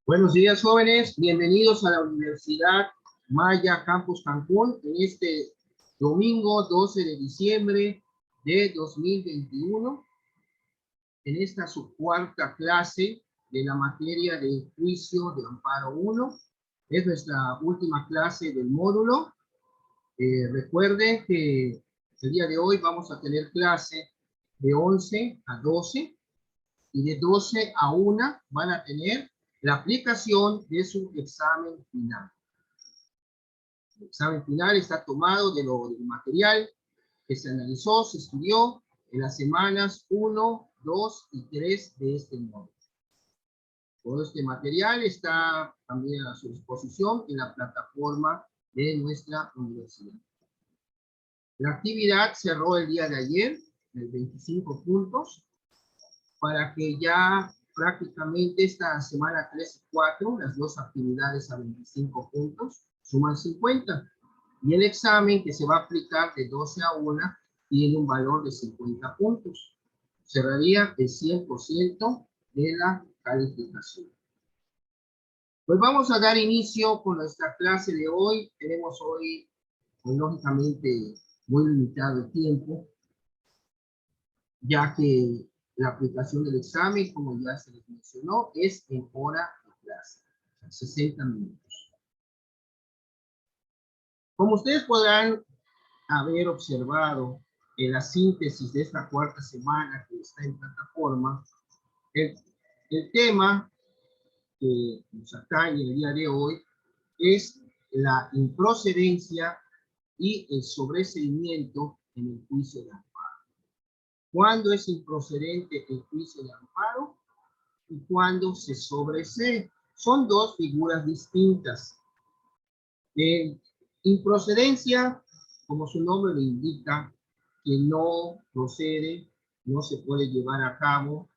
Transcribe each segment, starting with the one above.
Buenos días, jóvenes. Bienvenidos a la Universidad Maya Campus Cancún en este domingo 12 de diciembre de 2021. En esta su cuarta clase de la materia de juicio de amparo 1. Es nuestra última clase del módulo. Recuerde que el día de hoy vamos a tener clase de 11 a 12 y de 12 a 1 van a tener la aplicación de su examen final. El examen final está tomado del material que se analizó, se estudió en las semanas 1, 2 y 3 de este módulo. Todo este material está también a su disposición en la plataforma de nuestra universidad. La actividad cerró el día de ayer, de 25 puntos, para que ya prácticamente esta semana 3 y 4, las dos actividades a 25 puntos, suman 50. Y el examen que se va a aplicar de 12 a 1 tiene un valor de 50 puntos. Cerraría el 100% de la calificación. Pues vamos a dar inicio con nuestra clase de hoy. Tenemos hoy, pues, lógicamente, muy limitado el tiempo, ya que la aplicación del examen, como ya se les mencionó, es en hora de clase, 60 minutos. Como ustedes podrán haber observado en la síntesis de esta cuarta semana que está en plataforma, el tema que nos atañe el día de hoy es la improcedencia y el sobreseimiento en el juicio de amparo. ¿Cuándo es improcedente el juicio de amparo y cuándo se sobresee? Son dos figuras distintas. Improcedencia, como su nombre lo indica, que no procede, no se puede llevar a cabo.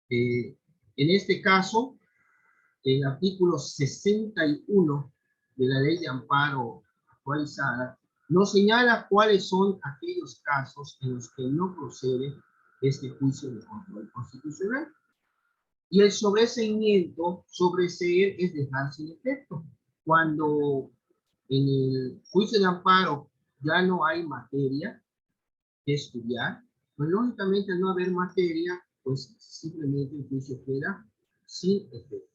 En este caso, el artículo 61 de la Ley de Amparo actualizada nos señala cuáles son aquellos casos en los que no procede este juicio de control constitucional. Y el sobreseimiento, sobreseer es dejar sin efecto. Cuando en el juicio de amparo ya no hay materia que estudiar, pues lógicamente al no haber materia, pues simplemente el juicio queda sin efecto.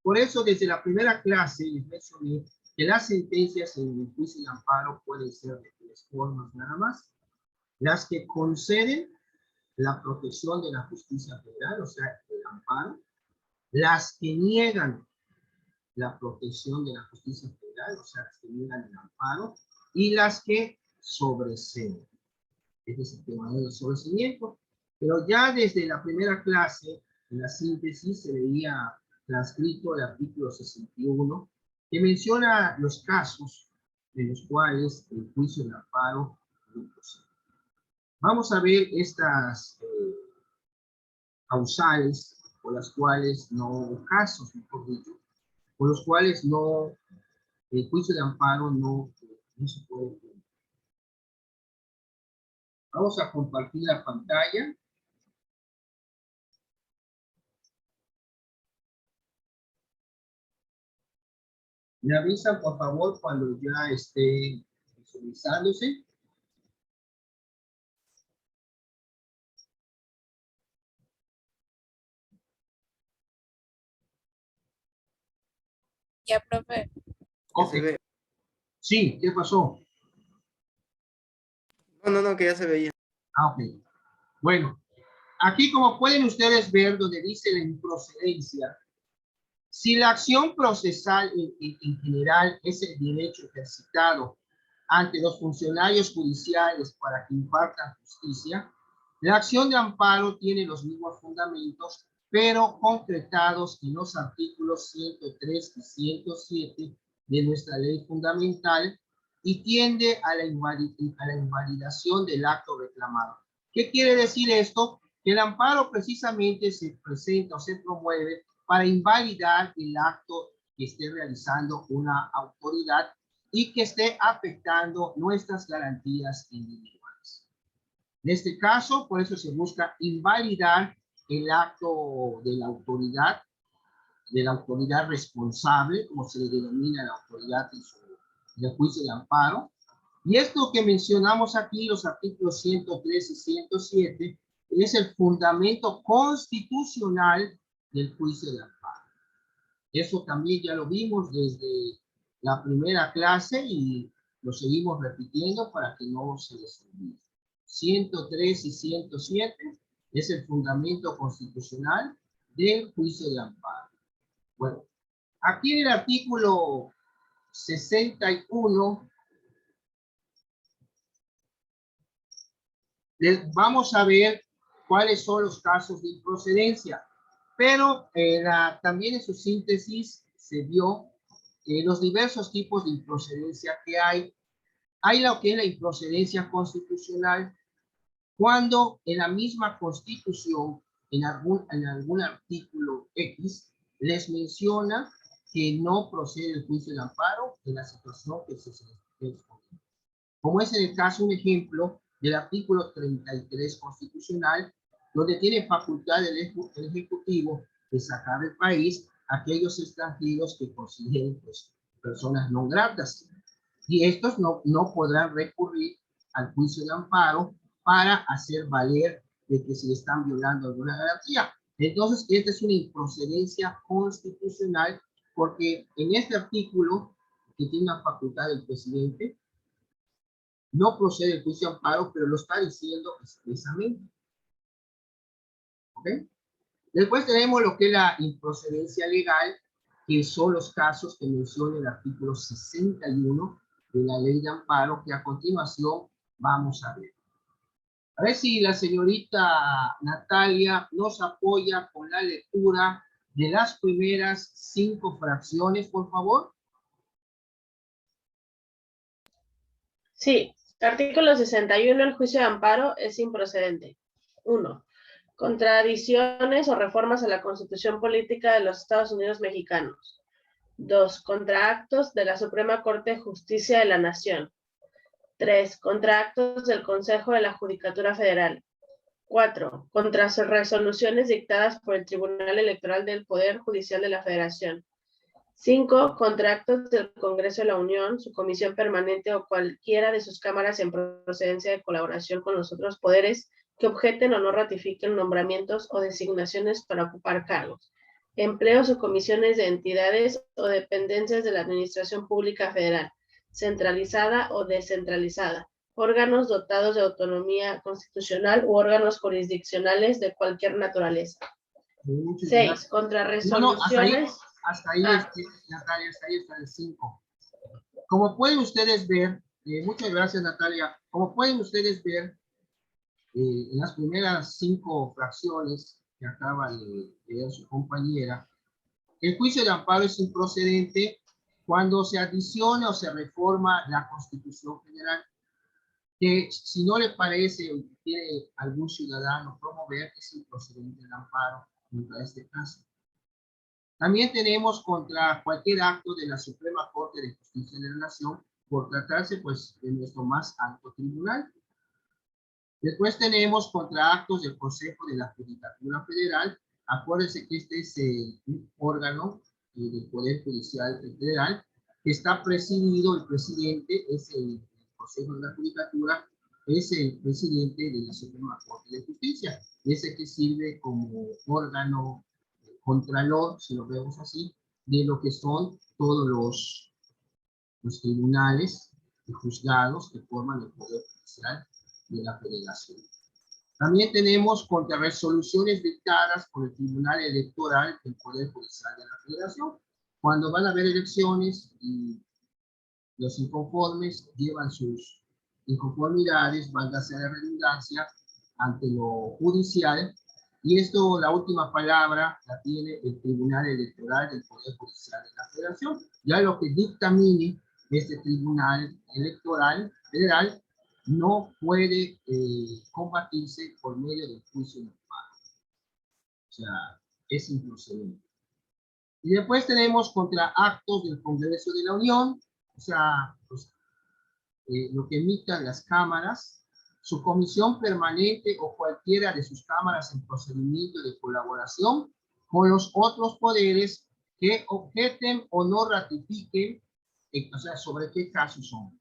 Por eso desde la primera clase les mencioné que las sentencias en el juicio de amparo pueden ser de tres formas nada más. Las que conceden la protección de la justicia federal, o sea, el amparo. Las que niegan la protección de la justicia federal, o sea, las que niegan el amparo, y las que sobreseen. Este es el tema del sobreseimiento. Pero ya desde la primera clase, en la síntesis, se veía transcrito el artículo 61, que menciona los casos en los cuales el juicio de amparo no procede. Vamos a ver estas causales por las cuales no, casos, mejor dicho, por los cuales no, el juicio de amparo no se puede implementar. Vamos a compartir la pantalla. Me avisan, por favor, cuando ya esté visualizándose. Ya, profe. Ok. Se ve. Sí, ¿qué pasó? No, que ya se veía. Ah, ok. Bueno, aquí como pueden ustedes ver donde dice la improcedencia, si la acción procesal en general es el derecho ejercitado ante los funcionarios judiciales para que impartan justicia, la acción de amparo tiene los mismos fundamentos, pero concretados en los artículos 103 y 107 de nuestra ley fundamental y tiende a la invalidación del acto reclamado. ¿Qué quiere decir esto? Que el amparo precisamente se presenta o se promueve para invalidar el acto que esté realizando una autoridad y que esté afectando nuestras garantías individuales. En este caso, por eso se busca invalidar el acto de la autoridad de la autoridad responsable, como se le denomina la autoridad del juicio de amparo. Y esto que mencionamos aquí, los artículos 103 y 107, es el fundamento constitucional del juicio de amparo. Eso también ya lo vimos desde la primera clase y lo seguimos repitiendo para que no se les olvide. 103 y 107 es el fundamento constitucional del juicio de amparo. Bueno, aquí en el artículo 61 vamos a ver cuáles son los casos de improcedencia, pero también en su síntesis se vio los diversos tipos de improcedencia que hay. Hay lo que es la improcedencia constitucional, cuando en la misma Constitución, en algún artículo X, les menciona que no procede el juicio de amparo en la situación que se expone. Como es en el caso, un ejemplo, del artículo 33 constitucional, donde tiene facultad el Ejecutivo de sacar del país a aquellos extranjeros que consideren pues, personas no gratas. Y estos no podrán recurrir al juicio de amparo para hacer valer de que se están violando alguna garantía. Entonces, esta es una improcedencia constitucional, porque en este artículo, que tiene una facultad del presidente, no procede el juicio de amparo, pero lo está diciendo expresamente. ¿Ok? Después tenemos lo que es la improcedencia legal, que son los casos que menciona el artículo 61 de la ley de amparo, que a continuación vamos a ver. A ver si la señorita Natalia nos apoya con la lectura de las primeras 5 fracciones, por favor. Sí, artículo 61, el juicio de amparo es improcedente. 1. Contradicciones o reformas a la Constitución Política de los Estados Unidos Mexicanos. 2. Contra actos de la Suprema Corte de Justicia de la Nación. 3. Contra actos del Consejo de la Judicatura Federal. 4. Contra resoluciones dictadas por el Tribunal Electoral del Poder Judicial de la Federación. 5. Contra actos del Congreso de la Unión, su comisión permanente o cualquiera de sus cámaras en procedencia de colaboración con los otros poderes que objeten o no ratifiquen nombramientos o designaciones para ocupar cargos, empleos o comisiones de entidades o dependencias de la Administración Pública Federal, centralizada o descentralizada, órganos dotados de autonomía constitucional u órganos jurisdiccionales de cualquier naturaleza. 6. Contra resoluciones... Hasta ahí, Natalia, hasta ahí está el 5. Como pueden ustedes ver, muchas gracias, Natalia. Como pueden ustedes ver, en las primeras 5 fracciones que acaba de leer su compañera, el juicio de amparo es improcedente cuando se adiciona o se reforma la Constitución Federal, que si no le parece o quiere algún ciudadano promover, es improcedente el amparo contra este caso. También tenemos contra cualquier acto de la Suprema Corte de Justicia de la Nación, por tratarse pues de nuestro más alto tribunal. Después tenemos contra actos del Consejo de la Judicatura Federal. Acuérdense que este es un órgano del Poder Judicial Federal, que está presidido, el presidente es el Consejo de la Judicatura, es el presidente de la Suprema Corte de Justicia, ese que sirve como órgano contralor, si lo vemos así, de lo que son todos los tribunales y juzgados que forman el Poder Judicial de la Federación. También tenemos contra resoluciones dictadas por el Tribunal Electoral del Poder Judicial de la Federación. Cuando van a haber elecciones y los inconformes llevan sus inconformidades, van a hacer redundancia ante lo judicial. Y esto, la última palabra la tiene el Tribunal Electoral del Poder Judicial de la Federación. Ya lo que dictamine este Tribunal Electoral Federal no puede combatirse por medio del juicio de amparo. O sea, es improcedente. Y después tenemos contra actos del Congreso de la Unión, o sea, pues, lo que emitan las cámaras, su comisión permanente o cualquiera de sus cámaras en procedimiento de colaboración con los otros poderes que objeten o no ratifiquen, o sea, sobre qué casos son.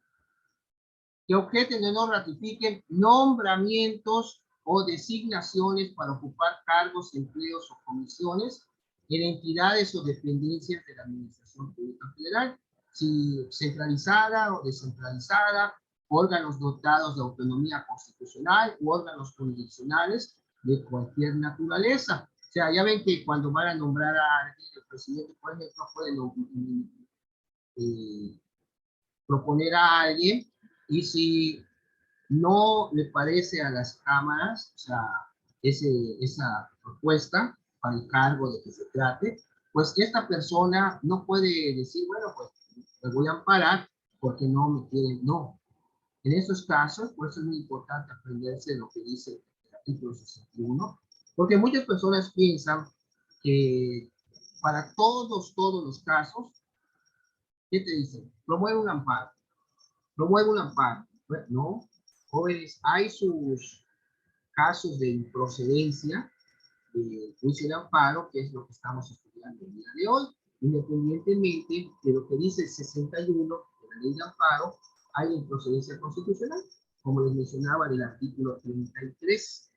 Que objeten o no ratifiquen nombramientos o designaciones para ocupar cargos, empleos o comisiones en entidades o dependencias de la Administración Pública Federal, si centralizada o descentralizada, órganos dotados de autonomía constitucional u órganos jurisdiccionales de cualquier naturaleza. O sea, ya ven que cuando van a nombrar a alguien, el presidente, por ejemplo, puede proponer a alguien, y si no le parece a las cámaras, o sea, esa propuesta para el cargo de que se trate, pues esta persona no puede decir, bueno, pues me voy a amparar porque no me quieren, no. En esos casos, por eso es muy importante aprenderse lo que dice el artículo 61, porque muchas personas piensan que para todos los casos, ¿qué te dicen? Promueve un amparo, promueve un amparo. Bueno, no, jóvenes, hay sus casos de improcedencia de juicio de amparo, que es lo que estamos estudiando el día de hoy, independientemente de lo que dice el 61 de la ley de amparo, hay improcedencia constitucional, como les mencionaba del artículo 33.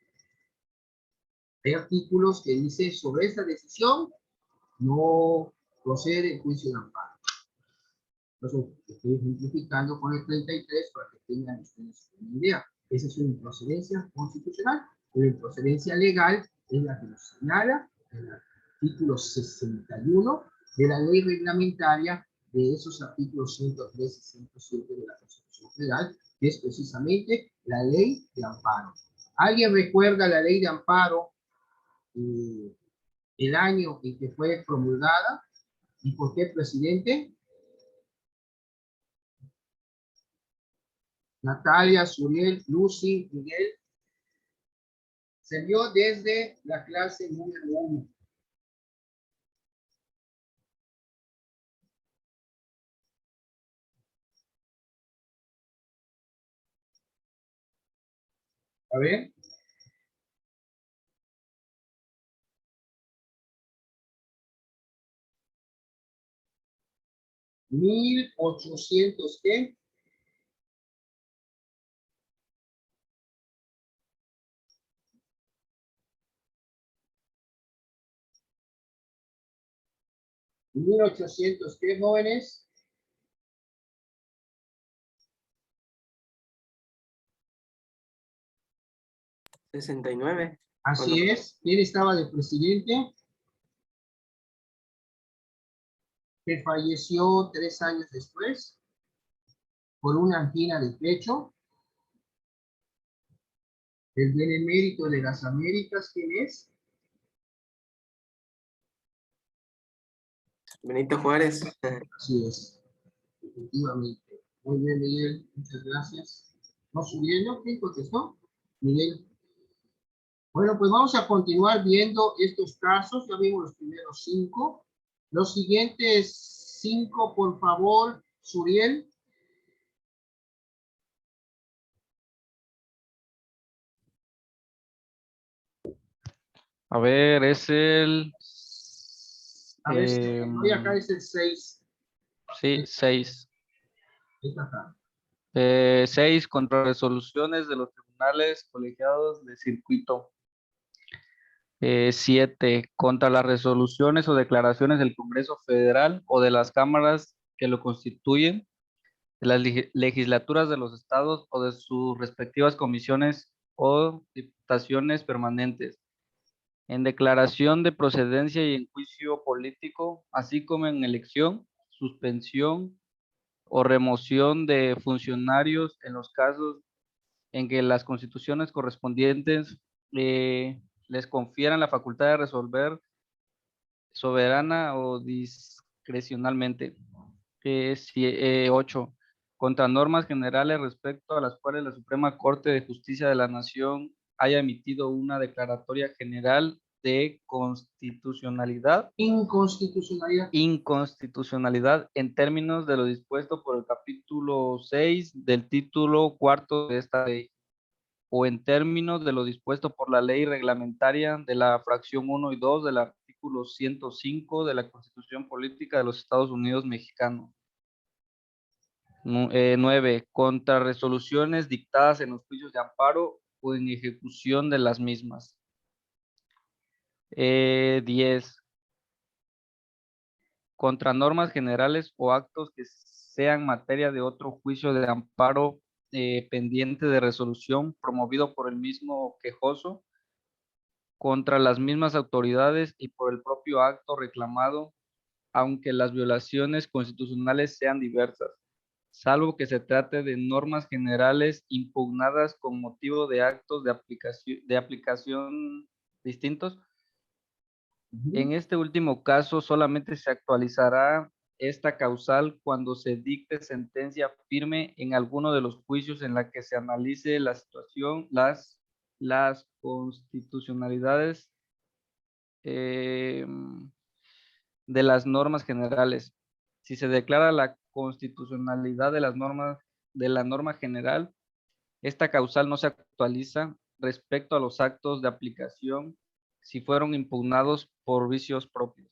Hay artículos que dicen sobre esta decisión no procede el juicio de amparo. Entonces, estoy simplificando con el 33 para que tengan ustedes una idea. Esa es una improcedencia constitucional. La improcedencia legal es la que nos señala el artículo 61 de la ley reglamentaria de esos artículos 103 y 107 de la Constitución Federal, que es precisamente la ley de amparo. ¿Alguien recuerda la ley de amparo, el año en que fue promulgada y por qué presidente? Natalia, Suriel, Lucy, Miguel. Se vio desde la clase número 1. A ver. ¿1800 qué? ¿1800 qué, jóvenes? ¿69? Así es. ¿Quién estaba de presidente? Que falleció 3 años después por una angina de pecho. El benemérito de las Américas, ¿quién es? Benito Juárez. Así es, efectivamente. Muy bien, Miguel, muchas gracias. ¿No subieron? ¿Quién contestó? Miguel. Bueno, pues vamos a continuar viendo estos casos. Ya vimos los primeros 5. Los siguientes 5, por favor, Suriel. A ver, es el... A ver, hoy acá es el 6. Sí, 6. Esta acá. 6 contra resoluciones de los tribunales colegiados de circuito. 7 contra las resoluciones o declaraciones del Congreso Federal o de las cámaras que lo constituyen, de las legislaturas de los estados o de sus respectivas comisiones o diputaciones permanentes, en declaración de procedencia y en juicio político, así como en elección, suspensión o remoción de funcionarios en los casos en que las constituciones correspondientes les confieran la facultad de resolver soberana o discrecionalmente. 8. Contra normas generales respecto a las cuales la Suprema Corte de Justicia de la Nación haya emitido una declaratoria general de constitucionalidad. Inconstitucionalidad en términos de lo dispuesto por el capítulo 6 del título 4 de esta ley, o en términos de lo dispuesto por la ley reglamentaria de la fracción 1 y 2 del artículo artículo 105 de la Constitución Política de los Estados Unidos Mexicanos. 9. Contra resoluciones dictadas en los juicios de amparo o en ejecución de las mismas. 10. Contra normas generales o actos que sean materia de otro juicio de amparo pendiente de resolución promovido por el mismo quejoso contra las mismas autoridades y por el propio acto reclamado, aunque las violaciones constitucionales sean diversas, salvo que se trate de normas generales impugnadas con motivo de actos de aplicación distintos. En este último caso, solamente se actualizará esta causal cuando se dicte sentencia firme en alguno de los juicios en la que se analice la situación, las constitucionalidades de las normas generales. Si se declara la constitucionalidad de la norma general, esta causal no se actualiza respecto a los actos de aplicación si fueron impugnados por vicios propios.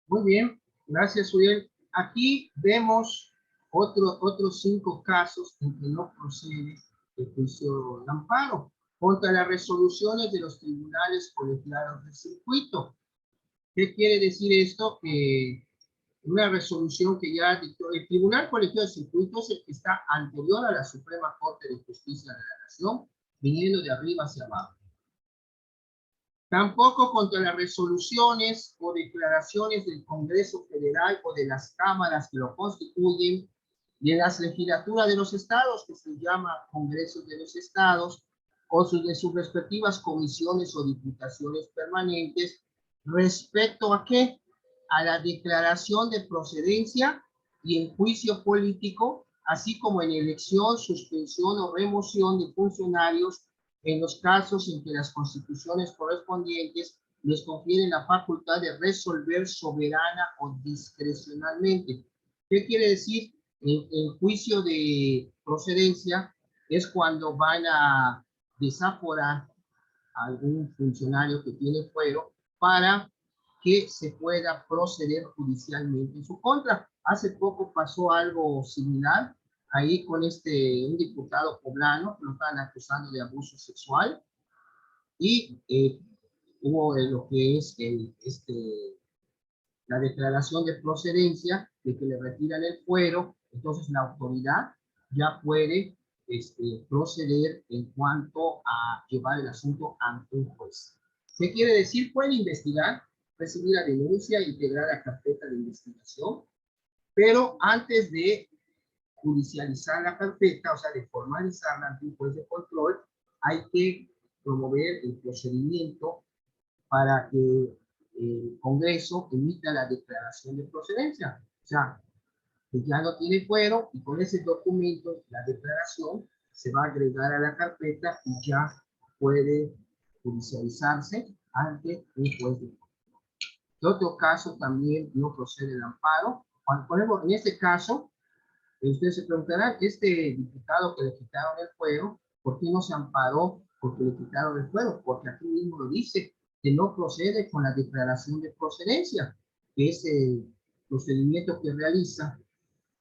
Muy bien, gracias, Uriel. Aquí vemos otros 5 casos en que no procede el juicio de amparo contra las resoluciones de los tribunales colegiados del circuito. ¿Qué quiere decir esto? Que una resolución que ya dictó el Tribunal Colegiado del Circuito es el que está anterior a la Suprema Corte de Justicia de la Nación, viniendo de arriba hacia abajo. Tampoco contra las resoluciones o declaraciones del Congreso Federal o de las cámaras que lo constituyen, de las legislaturas de los estados, que se llama Congresos de los Estados, o de sus respectivas comisiones o diputaciones permanentes, respecto a qué? A la declaración de procedencia y en juicio político, así como en elección, suspensión o remoción de funcionarios en los casos en que las constituciones correspondientes les confieren la facultad de resolver soberana o discrecionalmente. ¿Qué quiere decir? El juicio de procedencia es cuando van a desaforar a algún funcionario que tiene fuero para que se pueda proceder judicialmente en su contra. Hace poco pasó algo similar ahí con un diputado poblano que lo estaban acusando de abuso sexual y hubo lo que es la declaración de procedencia de que le retiran el fuero, entonces la autoridad ya puede proceder en cuanto a llevar el asunto ante un juez. ¿Qué quiere decir? Pueden investigar, recibir la denuncia, integrar la carpeta de investigación, pero antes de judicializar la carpeta, o sea, de formalizarla ante un juez de control, hay que promover el procedimiento para que el Congreso emita la declaración de procedencia. O sea, que ya no tiene fuero y con ese documento, la declaración, se va a agregar a la carpeta y ya puede judicializarse ante un juez de control. En otro caso también no procede el amparo. Cuando ponemos, en este caso, ustedes se preguntarán, este diputado que le quitaron el fuero, ¿por qué no se amparó porque le quitaron el fuero? Porque aquí mismo lo dice, que no procede con la declaración de procedencia, que es el procedimiento que realiza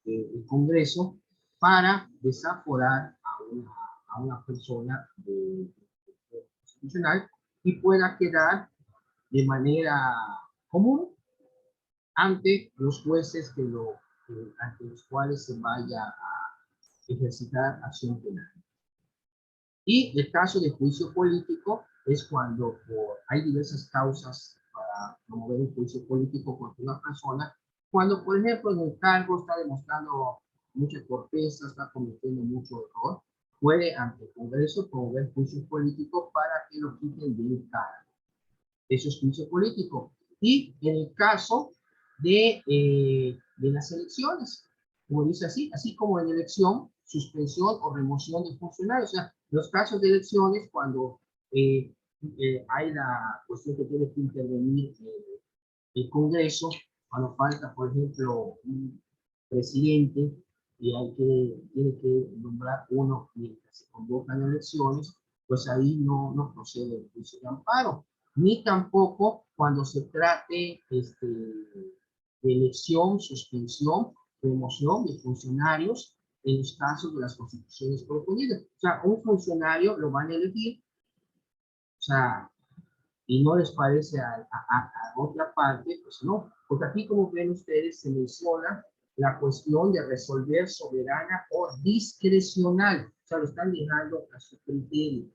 el Congreso para desaforar a una persona constitucional y pueda quedar de manera común ante los jueces ante los cuales se vaya a ejercitar acción penal. Y el caso de juicio político es cuando hay diversas causas para promover un juicio político contra una persona, cuando, por ejemplo, en el cargo está demostrando mucha torpeza, está cometiendo mucho error, puede ante el Congreso promover juicio político para que lo quiten del cargo. Eso es juicio político. Y en el caso de las elecciones, como dice así como en elección, suspensión o remoción de funcionarios. O sea, los casos de elecciones, cuando hay la cuestión que tiene que intervenir el Congreso, cuando falta, por ejemplo, un presidente y tiene que nombrar uno mientras se convocan elecciones, pues ahí no procede el juicio de amparo. ni tampoco cuando se trate de elección, suspensión, remoción de funcionarios en los casos de las constituciones proponidas. O sea, un funcionario lo van a elegir, o sea, y no les parece a otra parte, pues no. Porque aquí, como ven ustedes, se menciona la cuestión de resolver soberana o discrecional. O sea, lo están dejando a su criterio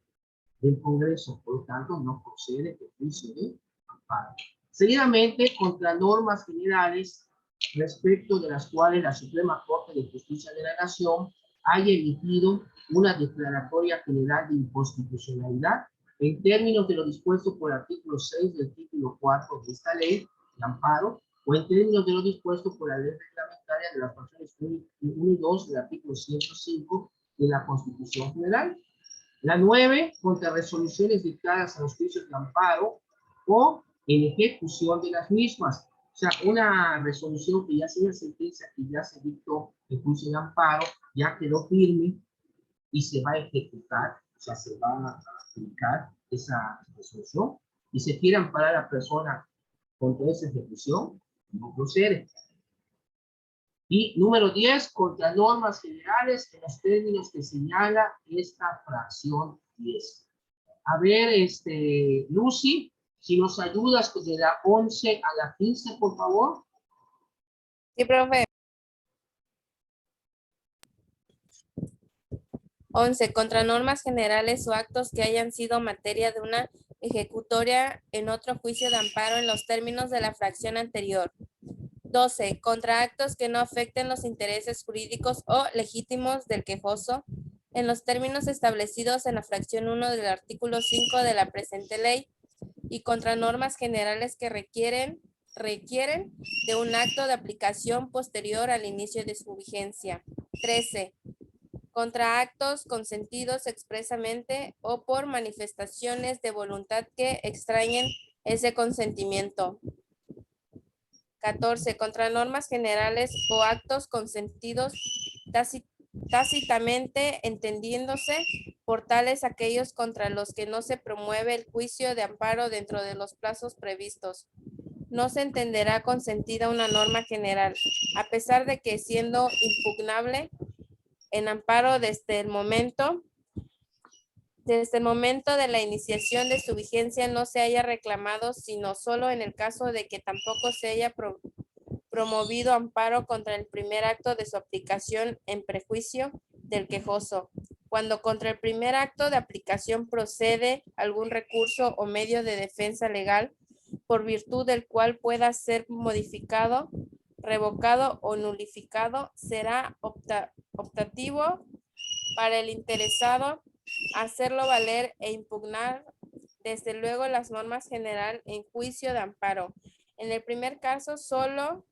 del Congreso. Por lo tanto, no procede que juicio de amparo. Seguidamente, contra normas generales respecto de las cuales la Suprema Corte de Justicia de la Nación haya emitido una declaratoria general de inconstitucionalidad en términos de lo dispuesto por el artículo 6 del título 4 de esta ley de amparo, o en términos de lo dispuesto por la ley reglamentaria de las fracciones 1 y 2 del artículo 105 de la Constitución Federal. La 9, contra resoluciones dictadas a los juicios de amparo o en ejecución de las mismas. O sea, una resolución que ya sea una sentencia que ya se dictó en juicio de amparo, ya quedó firme y se va a ejecutar, o sea, se va a aplicar esa resolución y se quiere amparar a la persona contra esa ejecución, no procede. Y número 10, contra normas generales en los términos que señala esta fracción 10. A ver, Lucy, si nos ayudas de la 11 a la 15, por favor. Sí, profe. 11. Contra normas generales o actos que hayan sido materia de una ejecutoria en otro juicio de amparo en los términos de la fracción anterior. 12. Contra actos que no afecten los intereses jurídicos o legítimos del quejoso en los términos establecidos en la fracción 1 del artículo 5 de la presente ley y contra normas generales que requieren de un acto de aplicación posterior al inicio de su vigencia. 13. Contra actos consentidos expresamente o por manifestaciones de voluntad que extrañen ese consentimiento. 14. Contra normas generales o actos consentidos tácitamente, entendiéndose por tales aquellos contra los que no se promueve el juicio de amparo dentro de los plazos previstos. No se entenderá consentida una norma general, a pesar de que siendo impugnable en amparo desde el momento de la iniciación de su vigencia no se haya reclamado, sino solo en el caso de que tampoco se haya promovido amparo contra el primer acto de su aplicación en prejuicio del quejoso. Cuando contra el primer acto de aplicación procede algún recurso o medio de defensa legal, por virtud del cual pueda ser modificado, revocado o nulificado, será optativo para el interesado hacerlo valer e impugnar desde luego las normas generales en juicio de amparo. En el primer caso solo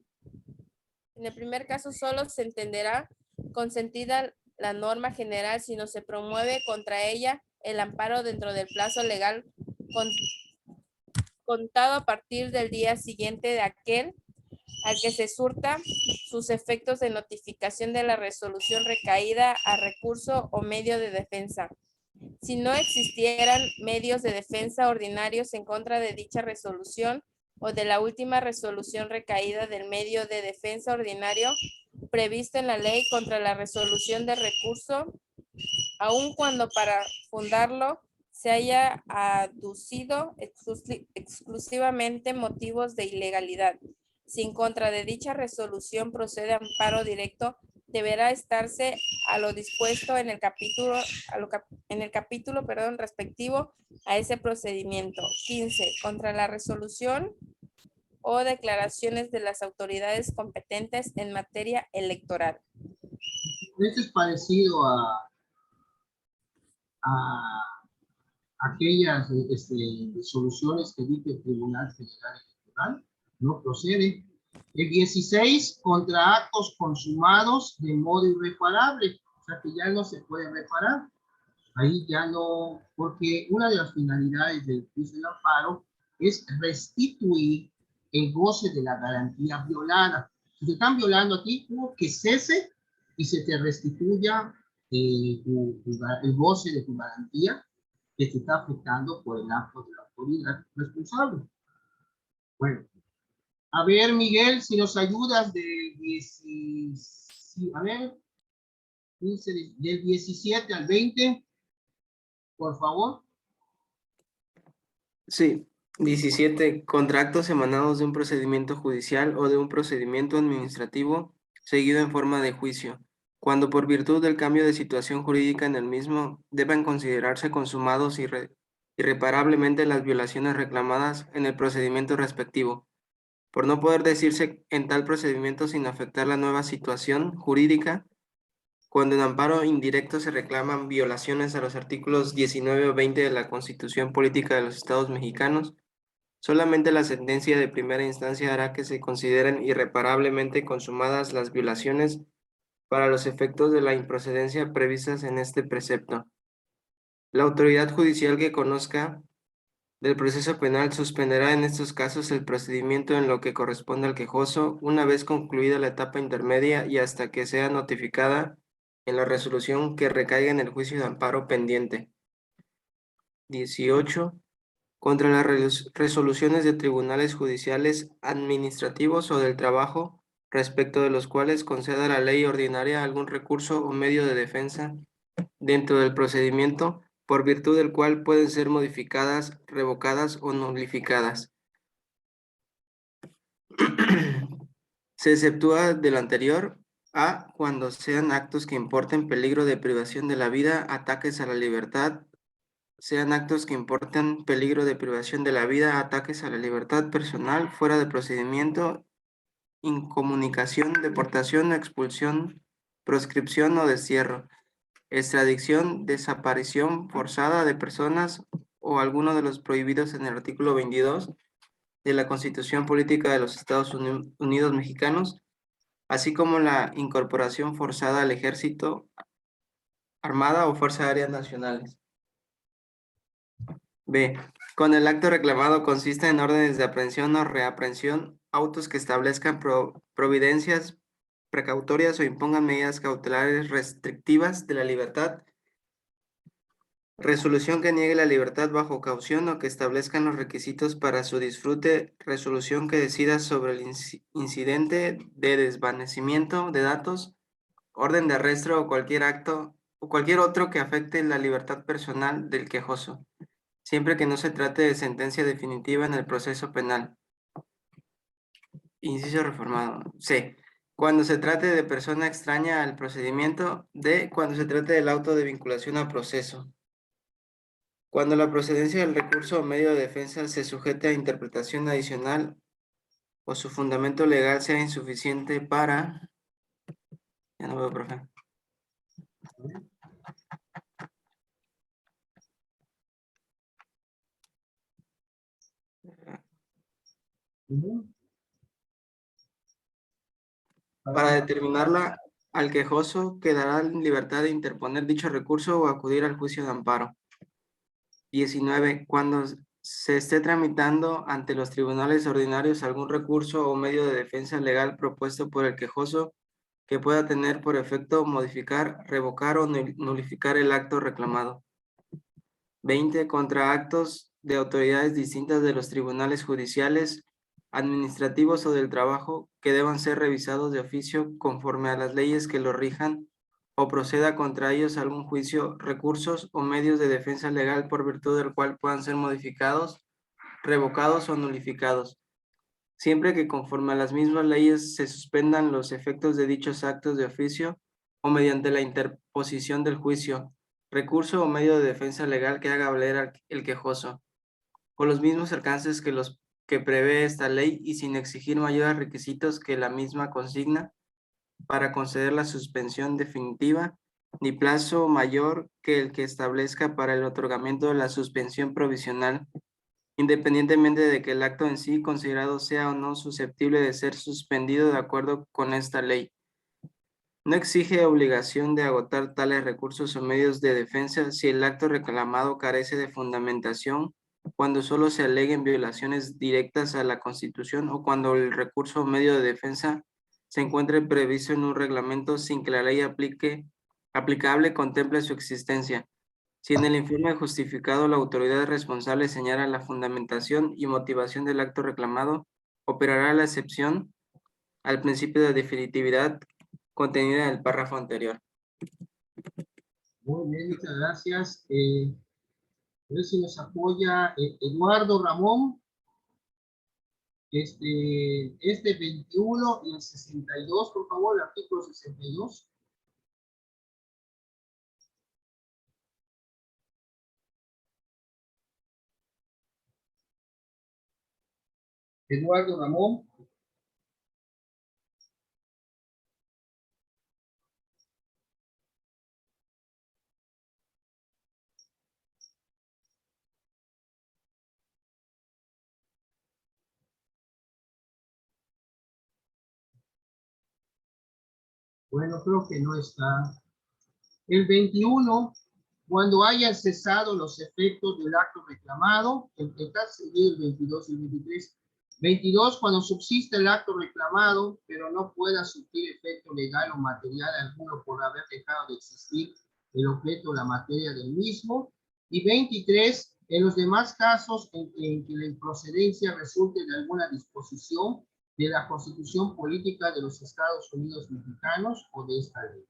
se entenderá consentida la norma general si no se promueve contra ella el amparo dentro del plazo legal contado a partir del día siguiente de aquel al que se surta sus efectos de notificación de la resolución recaída a recurso o medio de defensa. Si no existieran medios de defensa ordinarios en contra de dicha resolución o de la última resolución recaída del medio de defensa ordinario previsto en la ley contra la resolución de recurso, aun cuando para fundarlo se haya aducido exclusivamente motivos de ilegalidad. Si en contra de dicha resolución procede amparo directo, deberá estarse a lo dispuesto en el capítulo, respectivo a ese procedimiento. 15. Contra la resolución o declaraciones de las autoridades competentes en materia electoral. Esto es parecido a aquellas resoluciones que dice el Tribunal Federal Electoral, no procede. El 16, contra actos consumados de modo irreparable, o sea que ya no se puede reparar. Ahí ya no, porque una de las finalidades del juicio de amparo es restituir el goce de la garantía violada. Si te están violando a ti, que cese y se te restituya el goce de tu garantía que te está afectando por el acto de la autoridad responsable. Bueno, a ver, Miguel, si nos ayudas del 17 al 20, por favor. Sí. 17. Contra actos emanados de un procedimiento judicial o de un procedimiento administrativo seguido en forma de juicio, cuando por virtud del cambio de situación jurídica en el mismo deban considerarse consumados irreparablemente las violaciones reclamadas en el procedimiento respectivo, por no poder decirse en tal procedimiento sin afectar la nueva situación jurídica, cuando en amparo indirecto se reclaman violaciones a los artículos 19 o 20 de la Constitución Política de los Estados Mexicanos, solamente la sentencia de primera instancia hará que se consideren irreparablemente consumadas las violaciones para los efectos de la improcedencia previstas en este precepto. La autoridad judicial que conozca del proceso penal suspenderá en estos casos el procedimiento en lo que corresponde al quejoso una vez concluida la etapa intermedia y hasta que sea notificada en la resolución que recaiga en el juicio de amparo pendiente. 18. Contra las resoluciones de tribunales judiciales, administrativos o del trabajo, respecto de los cuales conceda la ley ordinaria algún recurso o medio de defensa dentro del procedimiento, por virtud del cual pueden ser modificadas, revocadas o nulificadas. Se exceptúa del anterior a cuando sean actos que importen peligro de privación de la vida, ataques a la libertad, sean actos que importan peligro de privación de la vida, ataques a la libertad personal, fuera de procedimiento, incomunicación, deportación, expulsión, proscripción o destierro, extradición, desaparición forzada de personas o alguno de los prohibidos en el artículo 22 de la Constitución Política de los Estados Unidos Mexicanos, así como la incorporación forzada al ejército, armada o fuerza aérea nacionales. B. Con el acto reclamado consiste en órdenes de aprehensión o reaprehensión, autos que establezcan providencias precautorias o impongan medidas cautelares restrictivas de la libertad, resolución que niegue la libertad bajo caución o que establezcan los requisitos para su disfrute, resolución que decida sobre el incidente de desvanecimiento de datos, orden de arresto o cualquier acto o cualquier otro que afecte la libertad personal del quejoso, siempre que no se trate de sentencia definitiva en el proceso penal. Inciso reformado. C. Cuando se trate de persona extraña al procedimiento. D. Cuando se trate del auto de vinculación al proceso. Cuando la procedencia del recurso o medio de defensa se sujete a interpretación adicional o su fundamento legal sea insuficiente para... Ya no veo, profe. Para determinarla, al quejoso quedará en libertad de interponer dicho recurso o acudir al juicio de amparo. 19. Cuando se esté tramitando ante los tribunales ordinarios algún recurso o medio de defensa legal propuesto por el quejoso que pueda tener por efecto modificar, revocar o nulificar el acto reclamado. 20. Contra actos de autoridades distintas de los tribunales judiciales, administrativos o del trabajo que deban ser revisados de oficio conforme a las leyes que lo rijan o proceda contra ellos algún juicio, recursos o medios de defensa legal por virtud del cual puedan ser modificados, revocados o nulificados, siempre que conforme a las mismas leyes se suspendan los efectos de dichos actos de oficio o mediante la interposición del juicio, recurso o medio de defensa legal que haga valer el quejoso, con los mismos alcances que los que prevé esta ley y sin exigir mayores requisitos que la misma consigna para conceder la suspensión definitiva, ni plazo mayor que el que establezca para el otorgamiento de la suspensión provisional, independientemente de que el acto en sí considerado sea o no susceptible de ser suspendido de acuerdo con esta ley. No exige obligación de agotar tales recursos o medios de defensa si el acto reclamado carece de fundamentación, cuando solo se aleguen violaciones directas a la Constitución o cuando el recurso o medio de defensa se encuentre previsto en un reglamento sin que la ley aplicable contemple su existencia. Si en el informe justificado la autoridad responsable señala la fundamentación y motivación del acto reclamado, operará la excepción al principio de definitividad contenida en el párrafo anterior. Muy bien, muchas gracias. A ver si nos apoya Eduardo Ramón. Este 21 y el 62, por favor, el artículo 62. Eduardo Ramón. Bueno, creo que no está. El 21, cuando hayan cesado los efectos del acto reclamado, el seguido el 22 y el 23. 22, cuando subsiste el acto reclamado, pero no pueda surtir efecto legal o material alguno por haber dejado de existir el objeto o la materia del mismo. Y 23, en los demás casos en que la improcedencia resulte de alguna disposición de la Constitución Política de los Estados Unidos Mexicanos o de esta ley.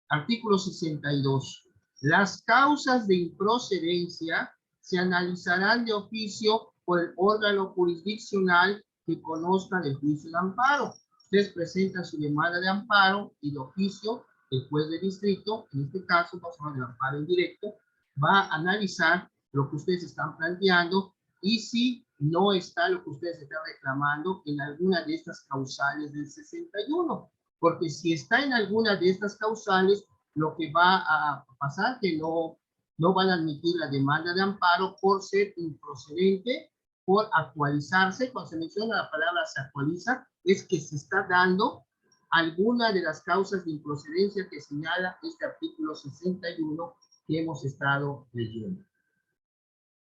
Artículo 62. Las causas de improcedencia se analizarán de oficio por el órgano jurisdiccional que conozca del juicio de amparo. Ustedes presentan su demanda de amparo y de oficio el juez de distrito, en este caso, vamos a hablar del amparo indirecto, va a analizar lo que ustedes están planteando y si no está lo que ustedes están reclamando en alguna de estas causales del 61. Porque si está en alguna de estas causales, lo que va a pasar que no van a admitir la demanda de amparo por ser improcedente, por actualizarse. Cuando se menciona la palabra se actualiza, es que se está dando alguna de las causas de improcedencia que señala este artículo 61 que hemos estado leyendo.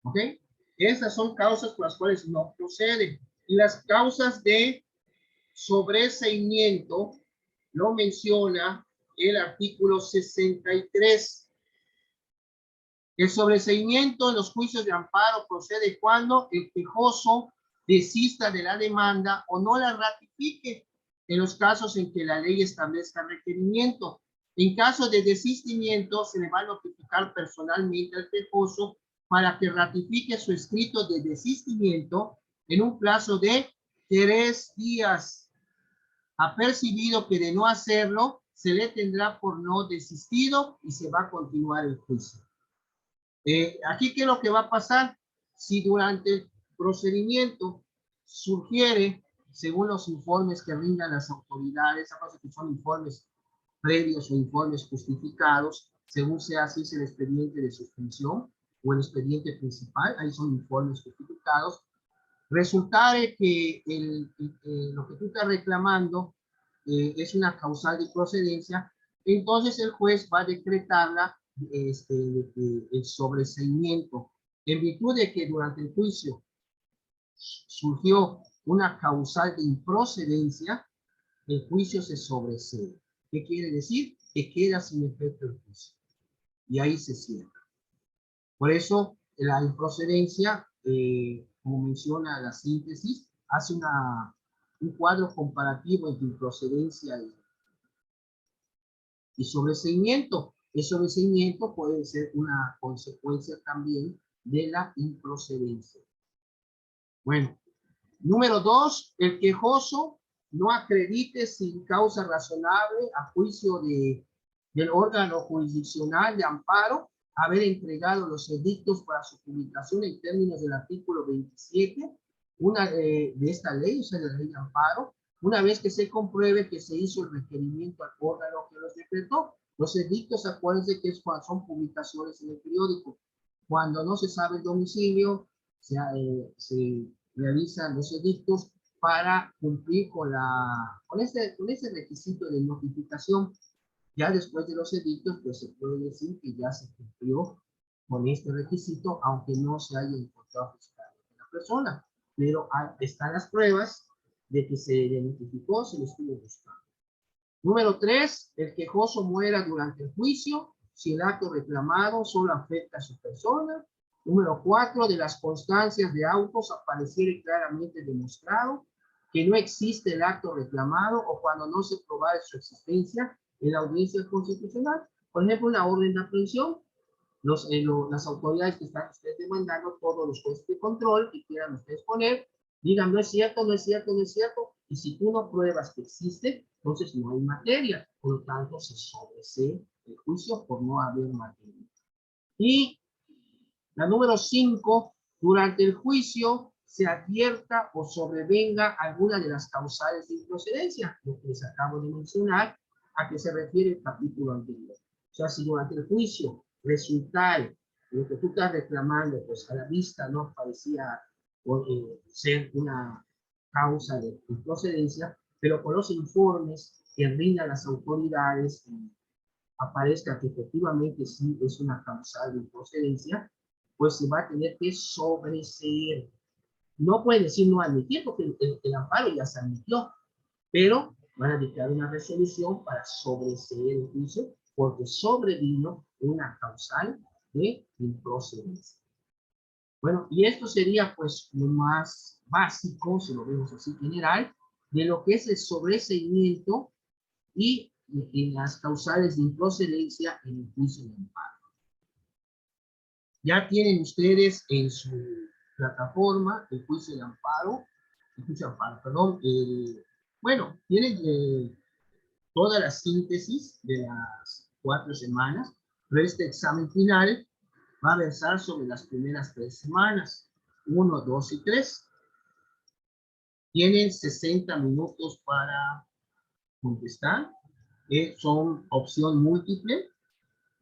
¿Ok? Esas son causas por las cuales no procede. Y las causas de sobreseimiento lo menciona el artículo 63. El sobreseimiento en los juicios de amparo procede cuando el quejoso desista de la demanda o no la ratifique en los casos en que la ley establezca requerimiento. En caso de desistimiento, se le va a notificar personalmente al quejoso para que ratifique su escrito de desistimiento en un plazo de 3 días. Apercibido que de no hacerlo, se le tendrá por no desistido y se va a continuar el juicio. Aquí, ¿qué es lo que va a pasar? Si durante el procedimiento surgiere, según los informes que rindan las autoridades, acuérdense que son informes previos o informes justificados, según sea así es el expediente de suspensión o el expediente principal, ahí son informes justificados, resultare que lo que tú estás reclamando es una causal de procedencia, entonces el juez va a decretarla el sobreseimiento. En virtud de que durante el juicio surgió una causal de improcedencia, el juicio se sobresee. ¿Qué quiere decir? Que queda sin efecto el juicio. Y ahí se cierra. Por eso, la improcedencia, como menciona la síntesis, hace un cuadro comparativo entre improcedencia y sobreseimiento. El sobreseimiento puede ser una consecuencia también de la improcedencia. Bueno, número 2, el quejoso no acredite sin causa razonable a juicio del órgano jurisdiccional de amparo haber entregado los edictos para su publicación en términos del artículo 27 de esta ley, o sea, de la ley de amparo, una vez que se compruebe que se hizo el requerimiento al órgano que los decretó. Los edictos, acuérdense que son publicaciones en el periódico. Cuando no se sabe el domicilio, se realizan los edictos para cumplir con ese requisito de notificación. Ya después de los edictos, pues se puede decir que ya se cumplió con este requisito, aunque no se haya encontrado fiscalmente la persona. Pero están las pruebas de que se identificó, se lo estuvo buscando. Número 3, el quejoso muera durante el juicio. si el acto reclamado solo afecta a su persona. Número 4, de las constancias de autos apareciere claramente demostrado que no existe el acto reclamado o cuando no se probare su existencia en la audiencia constitucional. Por ejemplo, una orden de aprehensión, las autoridades que están ustedes demandando, todos los jueces de control que quieran ustedes poner, digan no es cierto, no es cierto, no es cierto, y si tú no pruebas que existe, entonces no hay materia, por lo tanto se sobresee el juicio por no haber materia. Y la número 5, durante el juicio se advierta o sobrevenga alguna de las causales de improcedencia, lo que les acabo de mencionar, a que se refiere el capítulo anterior. O sea, si durante el juicio resultare lo que tú estás reclamando, pues a la vista no parecía ser una causa de improcedencia, pero con los informes que rindan las autoridades aparezca que efectivamente sí es una causal de improcedencia, pues se va a tener que sobreseer. No puede decir no admitir porque el amparo ya se admitió, pero van a dictar una resolución para sobreseer el juicio porque sobrevino una causal de improcedencia. Bueno, y esto sería pues lo más básico, si lo vemos así general, de lo que es el sobreseimiento y en las causales de improcedencia en el juicio de amparo. Ya tienen ustedes en su plataforma el juicio de amparo, perdón, bueno, tienen toda la síntesis de las 4 semanas, pero este examen final va a versar sobre las primeras 3 semanas, 1, 2 y 3. Tienen 60 minutos para contestar. Son opción múltiple,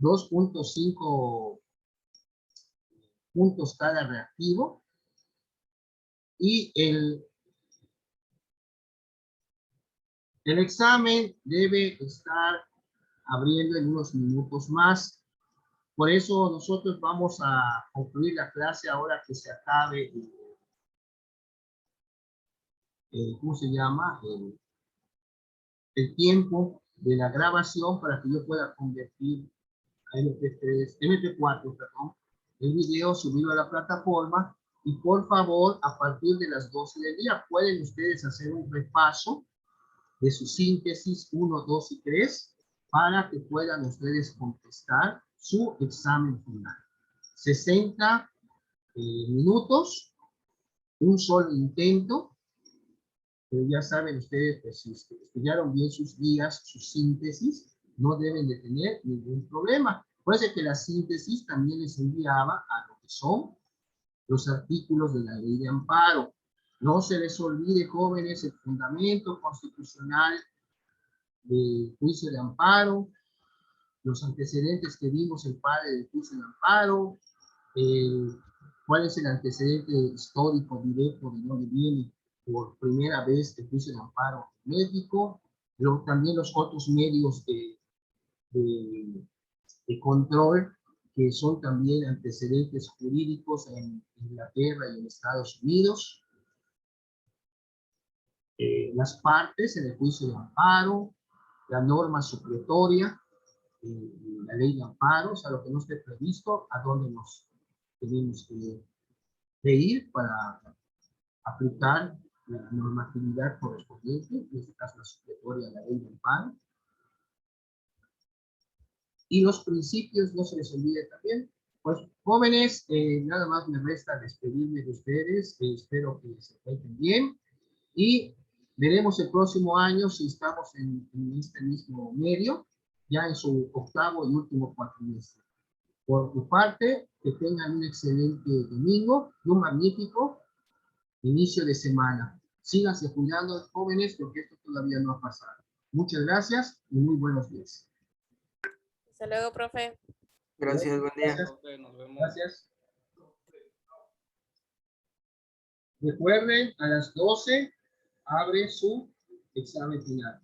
2.5 puntos cada reactivo, y el examen debe estar abriendo en unos minutos más. Por eso nosotros vamos a concluir la clase ahora que se acabe ¿cómo se llama? El tiempo de la grabación para que yo pueda convertir a MP4, perdón, el video, subirlo a la plataforma. Y por favor, a partir de las 12 del día, pueden ustedes hacer un repaso de su síntesis 1, 2 y 3 para que puedan ustedes contestar su examen final. 60 minutos, un solo intento. Pero ya saben ustedes, pues si estudiaron bien sus guías, sus síntesis, no deben de tener ningún problema. Puede que la síntesis también les enviaba a lo que son los artículos de la ley de amparo. No se les olvide, jóvenes, el fundamento constitucional del juicio de amparo, los antecedentes que vimos el padre del juicio de amparo, cuál es el antecedente histórico directo de dónde viene por primera vez el juicio de amparo médico, pero también los otros medios de control que son también antecedentes jurídicos en Inglaterra y en Estados Unidos, las partes en el juicio de amparo, la norma supletoria, la ley de amparo, o sea, lo que no esté previsto, a dónde nos tenemos que ir para aplicar la normatividad correspondiente, en este caso la supletoria de la ley de amparo. Y los principios, no se les olvide también. Pues jóvenes, nada más me resta despedirme de ustedes, espero que se encuentren bien y veremos el próximo año si estamos en este mismo medio, ya en su octavo y último cuatrimestre. Por mi parte, que tengan un excelente domingo y un magnífico inicio de semana. Síganse cuidando, jóvenes, porque esto todavía no ha pasado. Muchas gracias y muy buenos días. Hasta luego, profe. Gracias, buen día. Gracias. Nos vemos. Gracias. Recuerden, a las 12 abre su examen final.